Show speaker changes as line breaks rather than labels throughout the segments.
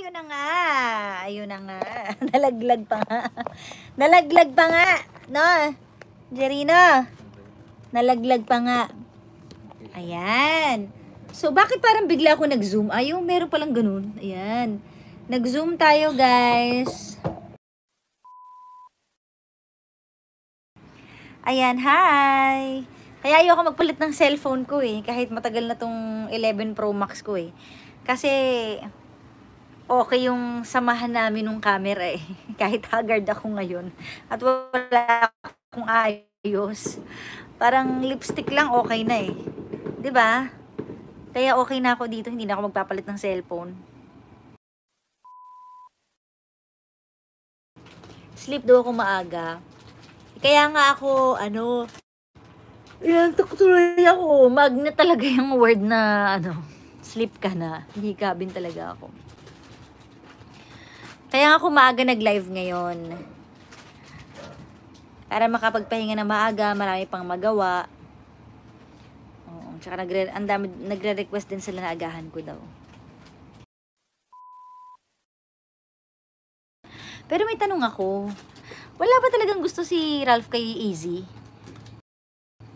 ayun na nga. Ayun na nga. Nalaglag pa nga. Nalaglag pa nga. No? Jerino. Nalaglag pa nga. Ayan. So, bakit parang bigla ako nag-zoom? Ayaw, meron palang ganun. Ayan. Nag-zoom tayo, guys. Ayan, hi! Kaya ayoko magpalit ng cellphone ko eh. Kahit matagal na tong 11 Pro Max ko eh. Kasi, okay yung samahan namin ng camera eh. Kahit haggard ako ngayon. At wala akong ayos. Parang lipstick lang okay na eh. 'Di ba? Kaya okay na ako dito. Hindi na ako magpapalit ng cellphone. Sleep daw ako maaga. Kaya nga ako, tuloy ako. Magnet talaga yung word na, sleep ka na. Hindi kabin talaga ako. Kaya ako maaga nag-live ngayon. Para makapagpahinga na maaga, marami pang magawa. Oo, tsaka nagre-request din sila na agahan ko daw. Pero may tanong ako. Wala ba talagang gusto si Ralph kay Easy?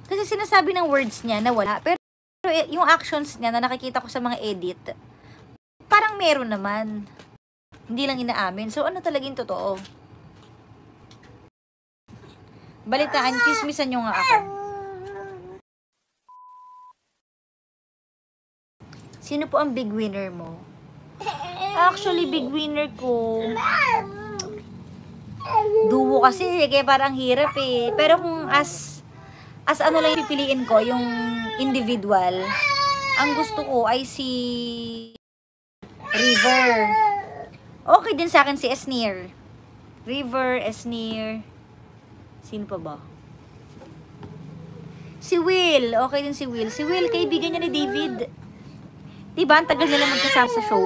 Kasi sinasabi ng words niya na wala. Pero yung actions niya na nakikita ko sa mga edit, parang meron naman. Hindi lang inaamin. So ano talagang totoo? Balitaan, chismisan nyo nga ako. Sino po ang big winner mo? Actually, big winner ko duo kasi, kaya parang hirap eh. Pero kung as ano lang pipiliin ko, yung individual, ang gusto ko ay si River. Okay din sa akin si Esnir. River, Esnir. Sino pa ba? Si Will. Okay din si Will. Si Will, kaibigan niya ni David. Diba? Ang tagal nila magkasama sa show.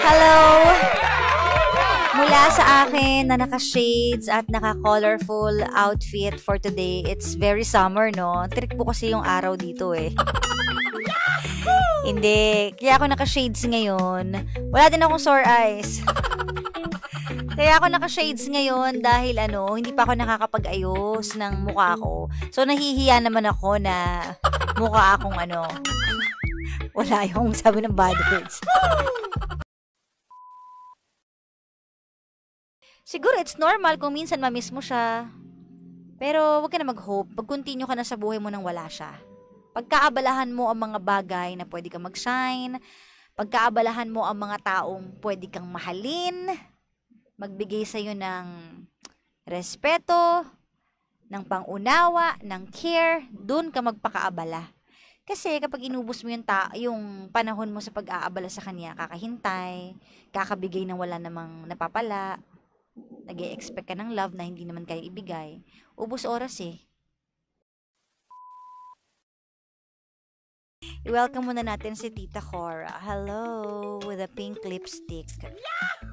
Hello! Mula sa akin na naka-shades at naka-colorful outfit for today. It's very summer, no? Trick po kasi yung araw dito eh. Hindi. Kaya ako naka-shades ngayon. Wala din akong sore eyes. Kaya ako naka-shades ngayon dahil hindi pa ako nakakapag-ayos ng mukha ko. So, nahihiya naman ako na mukha akong wala yung sabi ng bad words. Siguro it's normal kung minsan mamiss mo siya. Pero wag ka na mag-hope. Pag-continue ka na sa buhay mo nang wala siya. Pagkaabalahan mo ang mga bagay na pwede kang mag-shine. Pagkaabalahan mo ang mga taong pwede kang mahalin. Magbigay sa'yo ng respeto, ng pangunawa, ng care. Doon ka magpakaabala. Kasi kapag inubos mo yung panahon mo sa pag-aabala sa kanya, kakahintay, kakabigay ng wala namang napapala, nag-e-expect ka ng love na hindi naman kaya ibigay, ubos oras eh. I-welcome muna natin si Tita Cora. Hello, with a pink lipstick.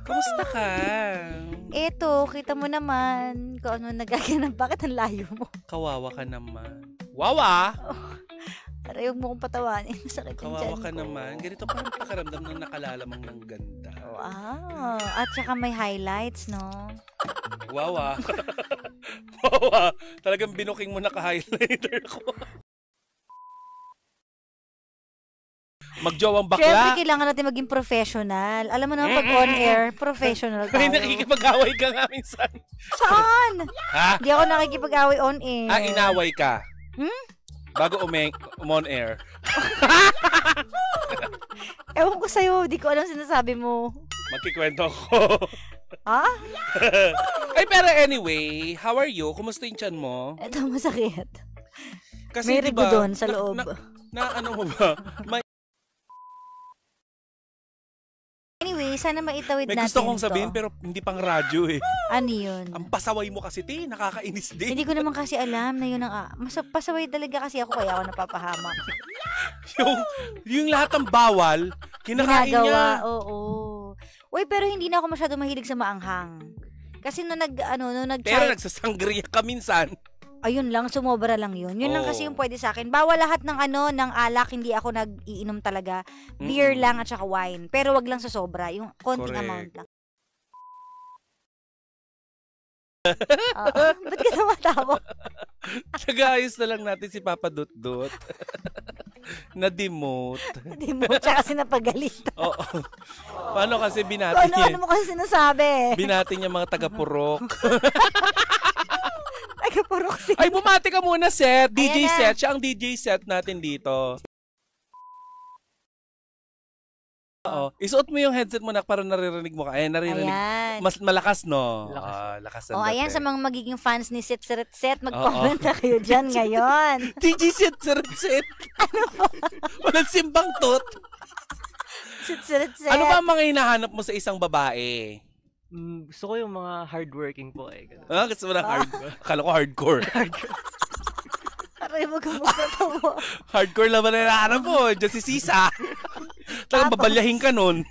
Kamusta ka?
Eto, kita mo naman kung ano nagaganap. Bakit ang layo mo?
Kawawa ka naman. Wawa!
Parayog mo kong patawanin. Masakit yung
Kawawa
tiyan
ka
ko.
naman. Ganito parang pakaramdam ng nakalalamang ng ganda.
Wow. At saka may highlights, no?
Wawa. Wawa. Talagang binuking mo naka-highlighter ko. Magjowang bakla.
Siyempre, kailangan natin maging professional. Alam mo naman, pag on-air, professional tayo.
May nakikipag-away ka nga minsan.
Saan?
Ha?
Hindi ako nakikipag-away on-air.
Inaway ka. Bago on air.
Ewan ko sa'yo, di ko alam sinasabi mo.
Magkikwento ko.
Ha?
Ay, pero anyway, how are you? Kumusta yung tiyan mo?
Ito, masakit.
Kasi,
May rigo doon sa loob.
Ano mo ba?
Anyway, sana maitawid
May
natin
gusto kong
to.
sabihin pero hindi pang radyo eh.
Ano yun?
Ang pasaway mo kasi, nakakainis din.
Hindi ko naman kasi alam na yun ang... pasaway talaga kasi ako, kaya ako napapahamak.
yung lahat ng bawal, kinakain niya.
Oo. Uy, pero hindi na ako masyado mahilig sa maanghang. Kasi nung
Pero nagsasangria ka minsan.
Ayun lang, sumobra lang yun. Yun lang kasi yung pwede sa akin. Bawal lahat ng ng alak, hindi ako nag-iinom talaga. Beer lang at saka wine. Pero wag lang sa sobra, yung konting
Correct.
amount lang. Ba't ka tumatawa?
Nag-aayos na lang natin si Papa Dut-Dut. Na-demote.
Hindi mo, tsaka sinapagalitan.
Oo. Paano kasi binati
Ano
niya?
mo kasi sinasabi?
Binati niya mga taga-purok.
Nagkapurok siya.
Ay, bumati ka muna, Seth. DJ
Ayan na.
Seth. Siya ang DJ Seth natin dito. Oo. Isuot mo yung headset mo na para naririnig mo ka. Naririnig.
Ayan.
Mas malakas, no?
Lakas.
Lakas ang
Ayan
dating.
sa mga magiging fans ni Set, mag-comment na kayo dyan ngayon.
DJ Seth, Seth. Walang simbang tot.
Set.
Ano ba ang mga hinahanap mo sa isang babae?
Gusto ko yung mga hardworking po eh. Ganun.
Gusto mo na Akala ko hardcore.
Aray mo mo.
Hardcore laban na hinahanap mo. Diyos si Sisa. Talagang babalyahin ka nun.